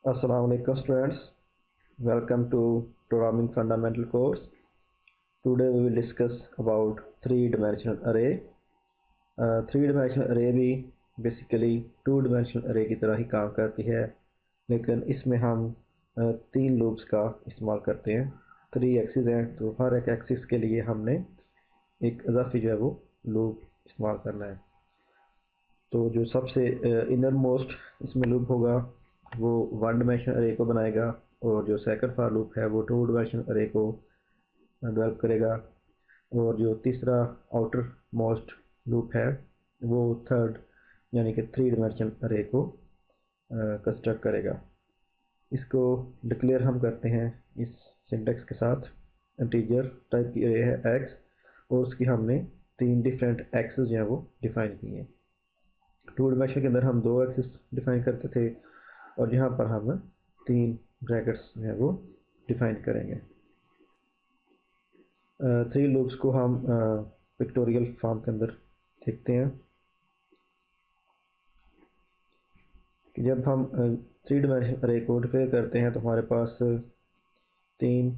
Assalamu alaikum students. Welcome to Programming Fundamental course. Today we will discuss about three-dimensional array. Three-dimensional array भी basically two-dimensional array की तरह ही काम करती है, लेकिन इसमें हम तीन लूप्स का इस्तेमाल करते हैं। 3 एक्सिस हैं, तो हर एक एक्सिस के लिए हमने एक इजाफी जो है वो लूप इस्तेमाल करना है। तो जो सबसे इनर मोस्ट इसमें लूप होगा वो वन डिमेंशनल अरे को बनाएगा, और जो सेकंड फॉर लूप है वो टू डिमेंशनल अरे को डेवलप करेगा, और जो तीसरा आउटर मोस्ट लूप है वो थर्ड यानी कि थ्री डिमेंशनल अरे को कंस्ट्रक्ट करेगा। इसको डिक्लेयर हम करते हैं इस सिंटेक्स के साथ। इंटीजर टाइप की अरे है एक्स, और उसकी हमने तीन डिफरेंट एक्सेस जो है वो डिफाइन किए हैं। टू डिमेंशन के अंदर हम दो एक्सेस डिफाइन करते थे, और यहाँ पर हम तीन ब्रैकेट्स जो है वो डिफाइन करेंगे। थ्री लूप्स को हम पिक्टोरियल फॉर्म के अंदर देखते हैं कि जब हम थ्री डिमेंशनल अरे को डिक्लेयर करते हैं तो हमारे पास तीन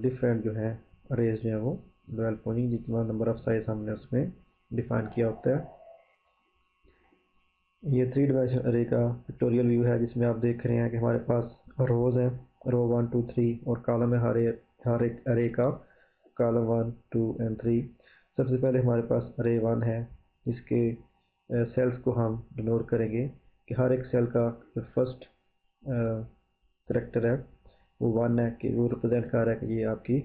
डिफरेंट जो है अरेज जो है वो डेवलप होंगी, जितना नंबर ऑफ साइज हमने उसमें डिफाइन किया होता है। ये थ्री डिमेंशनल अरे का पिक्टोरियल व्यू है, जिसमें आप देख रहे हैं कि हमारे पास रोज हैं, रो 1 2 3, और कॉलम है हर एक अरे का, कॉलम 1 2 एंड 3। सबसे पहले हमारे पास अरे 1 है, जिसके सेल्स को हम डिनोट करेंगे कि हर एक सेल का जो फर्स्ट करेक्टर है वो 1 है, कि वो रिप्रेजेंट कर रहा है कि ये आपकी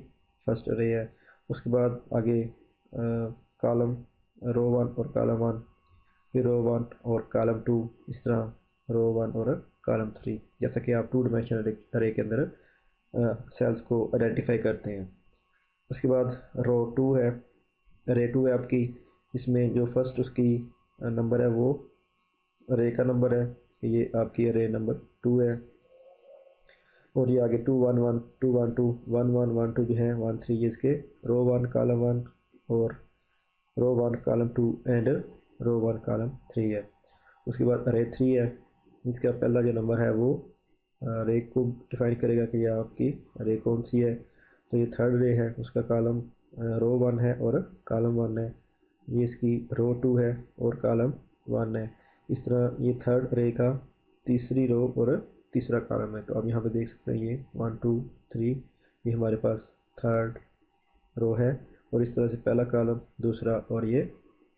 फर्स्ट अरे है। उसके बाद आगे कॉलम रो 1 और कॉलम 1, फिर रो 1 और कॉलम 2, इस तरह रो 1 और कॉलम 3, जैसा कि आप टू डिमेंशनल अरे के अंदर सेल्स को आइडेंटिफाई करते हैं। उसके बाद रो 2 है, अरे 2 है आपकी, इसमें जो फर्स्ट उसकी नंबर है वो अरे का नंबर है, ये आपकी अरे नंबर 2 है। और ये आगे 2 1 1 2 1 2 1 1 1 2 जो है 1 3, ये इसके रो 1 कॉलम 1 और रो 1 कॉलम 2 एंड रो 1 कॉलम 3 है। उसके बाद अरे 3 है, इसका पहला जो नंबर है वो अरे को डिफाइन करेगा कि यह आपकी अरे कौन सी है। तो ये थर्ड रे है, उसका कॉलम रो 1 है और कॉलम 1 है। ये इसकी रो 2 है और कॉलम 1 है। इस तरह ये थर्ड रे का तीसरी रो और तीसरा कॉलम है। तो आप यहाँ पे देख सकते हैं ये 1 2 3, ये हमारे पास थर्ड रो है, और इस तरह से पहला कॉलम, दूसरा और ये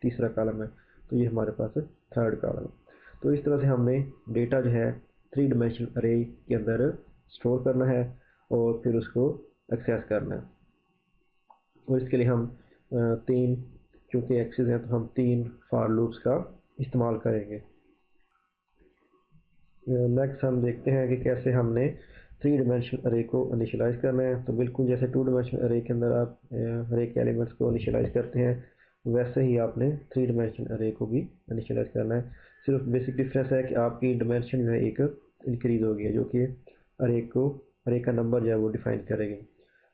तीसरा कॉलम है। तो ये हमारे पास थर्ड कॉलम। तो इस तरह से हमने डेटा जो है थ्री डिमेंशनल अरे के अंदर स्टोर करना है और फिर उसको एक्सेस करना है। और इसके लिए हम तीन, चूँकि एक्सेस हैं तो हम तीन फॉर लूप्स का इस्तेमाल करेंगे। नेक्स्ट हम देखते हैं कि कैसे हमने थ्री डिमेंशनल अरे को इनिशियलाइज करना है। तो बिल्कुल जैसे टू डिमेंशनल अरे के अंदर आप अरे के एलिमेंट्स को इनिशियलाइज करते हैं, वैसे ही आपने थ्री डिमेंशनल अरे को भी इनिशियलाइज करना है। सिर्फ बेसिक डिफरेंस है कि आपकी डिमेंशन जो है एक इंक्रीज हो गई है, जो कि अरे का नंबर जो है वो डिफाइन करेगी।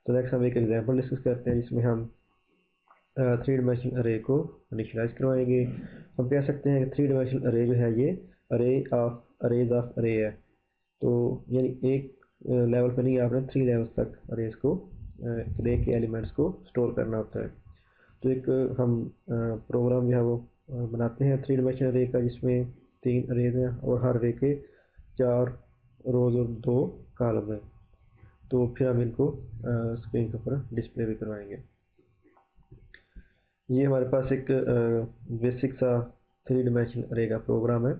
तो नेक्स्ट हम एक एग्जाम्पल डिस्कस करते हैं, जिसमें हम थ्री डिमेंशनल अरे को इनिशियलाइज करवाएंगे। हम कह सकते हैं कि थ्री डिमेंशनल अरे जो है ये अरेज ऑफ अरे है। तो यानी एक लेवल पर नहीं, आपने थ्री लेवल्स तक अरेज को अरे के एलिमेंट्स को स्टोर करना होता है। तो एक हम प्रोग्राम जो है वो बनाते हैं थ्री डिमेंशनल अरे का, जिसमें तीन अरेज हैं और हर अरे के चार रोज और दो कॉलम हैं। तो फिर हम इनको स्क्रीन के ऊपर डिस्प्ले भी करवाएंगे। ये हमारे पास एक बेसिक सा थ्री डिमेंशनल अरे का प्रोग्राम है।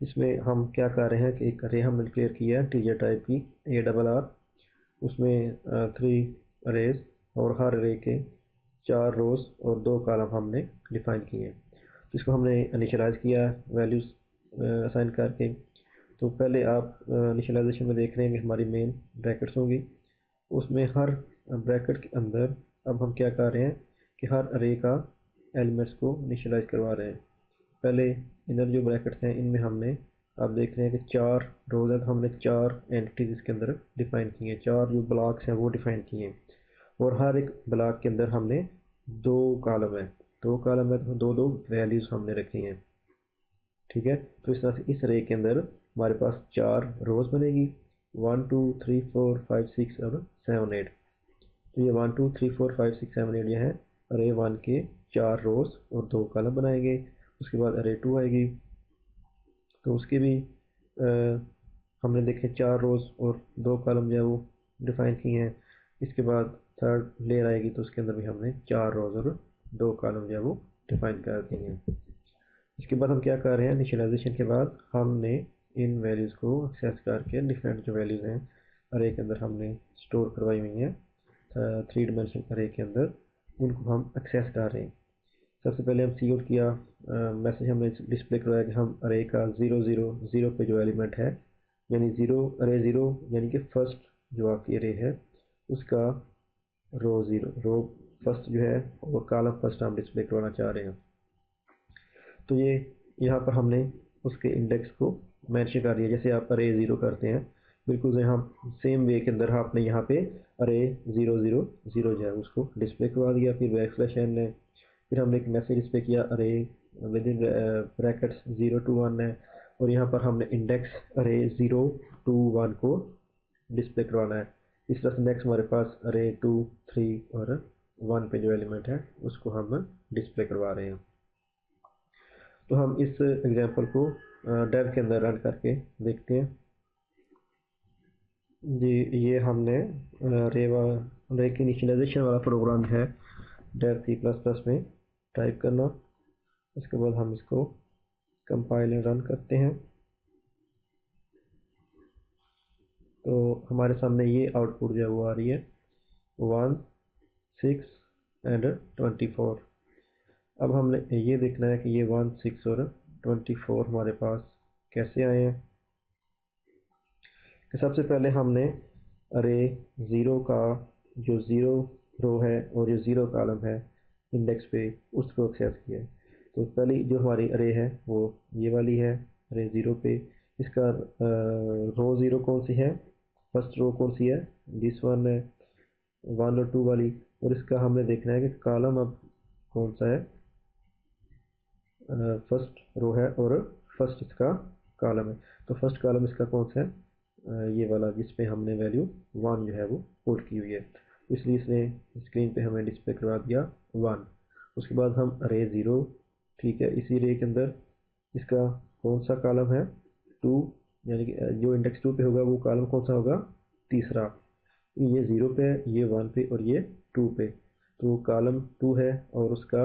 इसमें हम क्या कर रहे हैं कि एक अरे हमने क्लियर किया है टीजर टाइप की ARR, उसमें थ्री अरेज और हर अरे के चार रोज और दो कॉलम हमने डिफाइन किए हैं। तो इसको हमने इनिशियलाइज किया वैल्यूज असाइन करके। तो पहले आप इनिशियलाइजेशन में देख रहे हैं कि हमारी मेन ब्रैकेट्स होंगी, उसमें हर ब्रैकेट के अंदर अब हम क्या कर रहे हैं कि हर अरे का एलिमेंट्स को इनिशियलाइज करवा रहे हैं। पहले इधर जो ब्रैकेट्स हैं इनमें हमने, आप देख रहे हैं कि चार रोज है, तो हमने चार एंटिटीज इसके अंदर डिफाइन की हैं, चार जो ब्लॉक्स हैं वो डिफाइन किए हैं, और हर एक ब्लॉक के अंदर हमने दो कॉलम है, दो कॉलम है तो दो दो वैल्यूज हमने रखी हैं। ठीक है, तो इस तरह से इस अरे के अंदर हमारे पास 4 रोज़ बनेगी, 1 2 3 4 5 6 और 7 8। तो ये 1 2 3 4 5 6 7 8 ये हैं अरे 1 के 4 रोज़ और 2 कॉलम बनाएंगे। उसके बाद अरे 2 आएगी, तो उसके भी हमने देखे 4 रोज़ और 2 कॉलम जो है वो डिफाइन किए हैं। इसके बाद थर्ड लेयर आएगी, तो उसके अंदर भी हमने 4 रोज़ और 2 कॉलम जो है वो डिफाइन कर दिए हैं। इसके बाद हम क्या कर रहे हैं, इनिशियलाइजेशन के बाद हमने इन वैल्यूज़ को एक्सेस करके डिफरेंट जो वैल्यूज़ हैं अरे के अंदर हमने स्टोर करवाई हुई हैं 3 डायमेंशनल अरे के अंदर, उनको हम एक्सेस कर रहे हैं। सबसे पहले हम सी आउट किया, मैसेज हमने डिस्प्ले करवाया कि हम अरे का 0 0 0 पे जो एलिमेंट है, यानी अरे 0 यानी कि फर्स्ट जो आपकी अरे है उसका रो फर्स्ट जो है और कॉलम फर्स्ट हम डिस्प्ले करवाना चाह रहे हैं। तो ये यहाँ पर हमने उसके इंडेक्स को मेंशन कर दिया, जैसे आप अरे 0 करते हैं बिल्कुल यहाँ सेम वे के अंदर आपने यहाँ पे अरे 0 0 0 जो है उसको डिस्प्ले करवा दिया। फिर बैकस्लैश एन है, फिर हमने एक मैसेज डिस्प्ले किया अरे विद इन ब्रैकेट्स 0 to 1 है, और यहाँ पर हमने इंडेक्स अरे 0 to 1 को डिस्प्ले करवाना है। इस तरह से नेक्स्ट हमारे पास अरे 2 3 और 1 पे जो एलिमेंट है उसको हम डिस्प्ले करवा रहे हैं। तो हम इस एग्जांपल को डेव के अंदर रन करके देखते हैं। जी, ये हमने रे की इनिशियलाइजेशन वाला प्रोग्राम है डेव C++ में टाइप करना। उसके बाद हम इसको कंपाइल एंड रन करते हैं, तो हमारे सामने ये आउटपुट जो है वो आ रही है 1 6 एंड 24। अब हमने ये देखना है कि ये 1 6 और 24 हमारे पास कैसे आए हैं। तो सबसे पहले हमने अरे 0 का जो 0 रो है और जो 0 कॉलम है इंडेक्स पे उसको एक्सेस किया है। तो पहली जो हमारी अरे है वो ये वाली है अरे 0 पे। इसका रो 0 कौन सी है, फर्स्ट रो कौन सी है, दिस वन है 1 और 2 वाली। और इसका हमने देखना है कि कॉलम अब कौन सा है, फर्स्ट रो है और फर्स्ट इसका कॉलम है। तो फर्स्ट कॉलम इसका कौन सा है, ये वाला जिसपे हमने वैल्यू 1 जो है वो पुट की हुई है, इसलिए इसने स्क्रीन पे हमें डिस्प्ले करवा दिया 1। उसके बाद हम अरे 0, ठीक है, इसी रे के अंदर इसका कौन सा कॉलम है 2, यानी कि जो इंडेक्स 2 पे होगा वो कॉलम कौन सा होगा, तीसरा। ये 0 पे है, ये 1 पे और ये 2 पे, तो कॉलम 2 है और उसका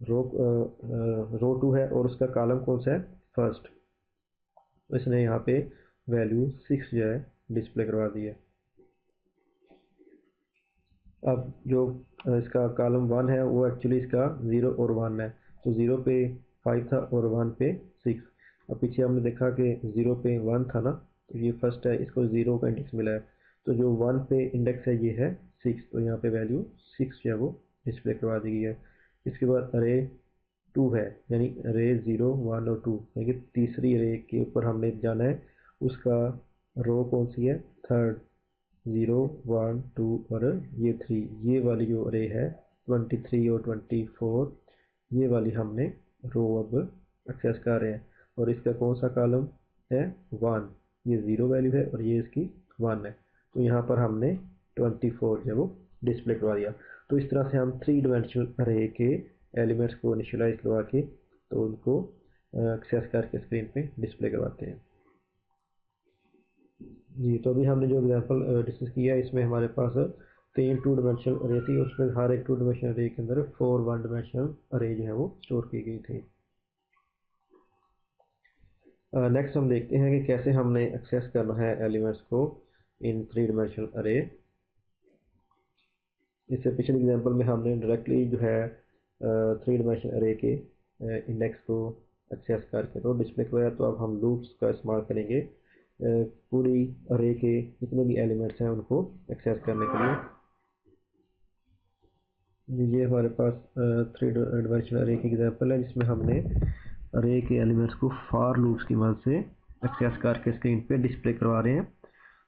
रो 2 है और उसका कॉलम कौन सा है, फर्स्ट। तो इसने यहाँ पे वैल्यू 6 जो है डिस्प्ले करवा दी है। अब जो इसका कॉलम 1 है वो एक्चुअली इसका 0 और 1 है, तो 0 पे 5 था और 1 पे 6। अब पीछे हमने देखा कि 0 पे 1 था ना, तो ये फर्स्ट है, इसको 0 का इंडेक्स मिला है, तो जो 1 पे इंडेक्स है ये है 6, तो यहाँ पे वैल्यू 6 जो है वो डिस्प्ले करवा दी गई है। इसके बाद अरे 2 है, यानी रे 0 1 और 2, यानी कि तीसरी रे के ऊपर हमने जाना है, उसका रो कौन सी है, थर्ड, 0 1 2 और ये 3, ये वाली जो रे है 23 और 24, ये वाली हमने रो अब एक्सेस कर रहे हैं। और इसका कौन सा कॉलम है 1, ये 0 वैल्यू है और ये इसकी 1 है, तो यहाँ पर हमने 24 जो वो डिस्प्ले करवा दिया। तो इस तरह से हम 3 डायमेंशनल अरे के एलिमेंट्स को इनिशियलाइज करवा के तो उनको एक्सेस करके स्क्रीन पे डिस्प्ले करवाते हैं। जी, तो अभी हमने जो एग्जांपल डिस्कस किया इसमें हमारे पास 3 2 डायमेंशनल अरे थी, उसमें हर एक 2 डायमेंशनल अरे के अंदर 4 1 डायमेंशनल अरे जो है वो स्टोर की गई थी। नेक्स्ट हम देखते हैं कि कैसे हमने एक्सेस करना है एलिमेंट्स को इन 3 डायमेंशनल अरे। इससे पिछले एग्जांपल में हमने डायरेक्टली जो है 3 डायमेंशनल अरे के इंडेक्स को एक्सेस करके तो डिस्प्ले करवाया, तो अब हम लूप्स का इस्तेमाल करेंगे पूरी अरे के जितने भी एलिमेंट्स हैं उनको एक्सेस करने के लिए। ये हमारे पास 3 डायमेंशनल अरे की एग्जांपल है जिसमें हमने अरे के एलिमेंट्स को फॉर लूप्स की मदद से एक्सेस करके स्क्रीन पे डिस्प्ले करवा रहे हैं।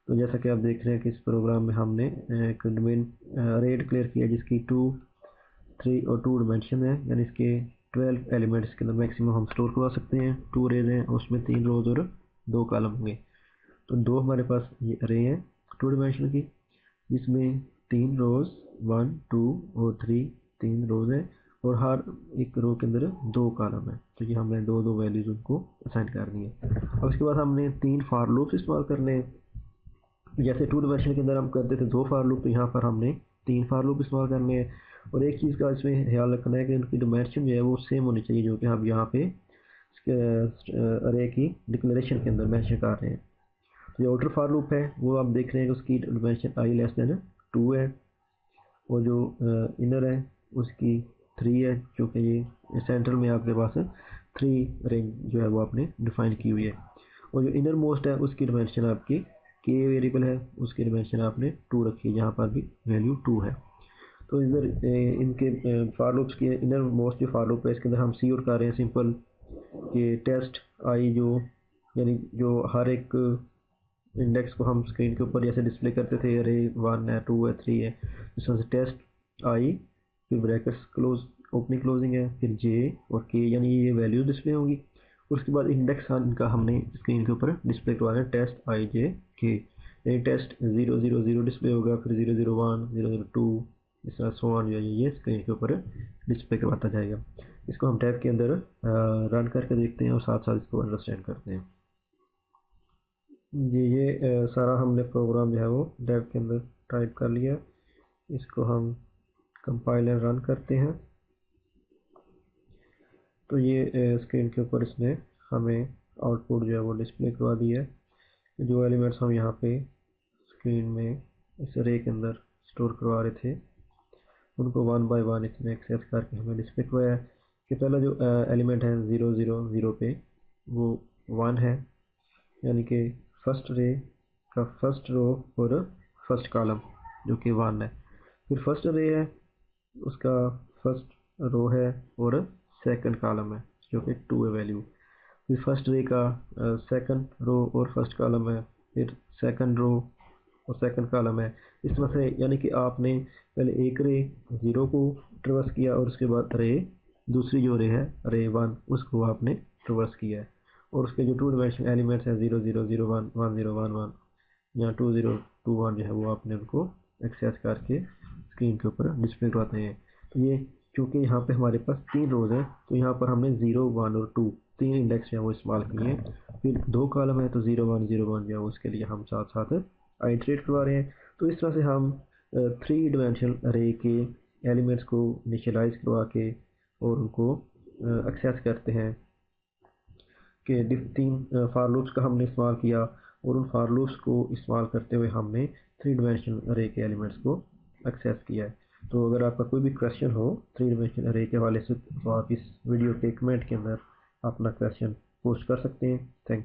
तो जैसा कि आप देख रहे हैं कि इस प्रोग्राम में हमने एक डोमेन अरे डिक्लेयर किया जिसकी 2 3 और 2 डायमेंशन है, यानी इसके 12 एलिमेंट्स के अंदर मैक्सिमम हम स्टोर करवा सकते हैं। 2 अरेज हैं, उसमें 3 रोज और 2 कॉलम होंगे। तो 2 हमारे पास ये अरे है 2 डायमेंशनल की, जिसमें 3 रोज 1 2 और 3 रोज है, और हर एक रो के अंदर 2 कॉलम है। तो ये हमने 2 वैल्यूज उनको असाइन करनी है। अब उसके बाद हमने 3 फॉर लूप्स इस्तेमाल करने हैं। जैसे 2 डायमेंशनल के अंदर हम करते थे 2 फॉर लूप, तो यहाँ पर हमने 3 फॉर लूप इस्तेमाल करने हैं। और एक चीज़ का इसमें ख्याल रखना है कि उनकी डायमेंशन जो है वो सेम होनी चाहिए, जो कि हम यहाँ पे अरे की डिक्लेरेशन के अंदर मेंशन कर रहे हैं। जो आउटर फॉर लूप है वो आप देख रहे हैं कि उसकी डायमेंशन आई लेस देन 2 है, और जो इनर है उसकी 3 है, क्योंकि ये सेंट्रल में आपके पास 3 रेंज जो है वो आपने डिफाइन की हुई है। और जो इनर मोस्ट है उसकी डायमेंशन आपकी के वेरिएबल है, उसकी डायमेंशन आपने 2 रखी है, यहाँ पर भी वैल्यू 2 है। तो इधर इनके फॉर लूप्स के इनर मोस्ट जो फॉर लूप है इसके अंदर हम सी आउट कर रहे हैं सिंपल कि टेस्ट आई, जो यानी जो हर एक इंडेक्स को हम स्क्रीन के ऊपर जैसे डिस्प्ले करते थे, अरे 1 है 2 है 3 है, इस तरह से टेस्ट आई, फिर ब्रैकेट्स क्लोज ओपनिंग क्लोजिंग है, फिर जे और के, यानी ये वैल्यूज डिस्प्ले होंगी। उसके बाद इंडेक्स इनका हमने स्क्रीन के ऊपर डिस्प्ले करवाना है, टेस्ट आई जे के, यानी टेस्ट 0 0 0 डिस्प्ले होगा, फिर 0 0 1 0 0 2, इस तरह सो ऑन जो है ये स्क्रीन के ऊपर डिस्प्ले करवाता जाएगा। इसको हम टैब के अंदर रन करके देखते हैं और साथ साथ इसको अंडरस्टैंड करते हैं। ये सारा हमने प्रोग्राम जो है वो टैब के अंदर टाइप कर लिया। इसको हम कंपाइल एंड रन करते हैं, तो ये स्क्रीन के ऊपर इसने हमें आउटपुट जो है वो डिस्प्ले करवा दिया है। जो एलिमेंट्स हम यहाँ पे स्क्रीन में इस अरे के अंदर स्टोर करवा रहे थे उनको 1 बाय 1 इसने एक्सेस करके हमें डिस्प्ले करवाया है। कि पहला जो एलिमेंट है 0 0 0 पे वो 1 है, यानी कि फर्स्ट रे का फर्स्ट रो और फर्स्ट कॉलम जो कि 1 है। फिर फर्स्ट रे है उसका फर्स्ट रो है और सेकंड कॉलम है जो कि 2 है वैल्यू। फिर फर्स्ट रे का सेकंड रो और फर्स्ट कॉलम है, फिर सेकंड रो और सेकंड कॉलम है। इस तरह से यानी कि आपने पहले एक रे 0 को ट्रेवर्स किया और उसके बाद रे दूसरी जो रे है रे 1 उसको आपने ट्रेवर्स किया है। और उसके जो 2 डायमेंशनल एलिमेंट्स हैं 0 0 0 1 1 0 1 1 या 2 0 2 1 जो है वो आपने उनको एक्सेस करके स्क्रीन के ऊपर डिस्प्ले करवाते हैं। तो ये क्योंकि यहाँ पे हमारे पास 3 रोज हैं, तो यहाँ पर हमने 0 1 और 2 3 इंडेक्स जो है वो इस्तेमाल किए हैं। फिर 2 कॉलम है तो 0 1 0 1 जो है उसके लिए हम साथ साथ आइट्रेट करवा रहे हैं। तो इस तरह से हम 3 डायमेंशनल अरे के एलिमेंट्स को इनिशियलाइज करवा के और उनको एक्सेस करते हैं कि 3 फॉर लूप्स का हमने इस्तेमाल किया, और उन फॉर लूप्स को इस्तेमाल करते हुए हमने 3 डायमेंशनल अरे के एलिमेंट्स को एक्सेस किया है। तो अगर आपका कोई भी क्वेश्चन हो 3 डायमेंशनल अरे के हवाले से तो आप इस वीडियो के कमेंट के अंदर अपना क्वेश्चन पोस्ट कर सकते हैं। Thank you.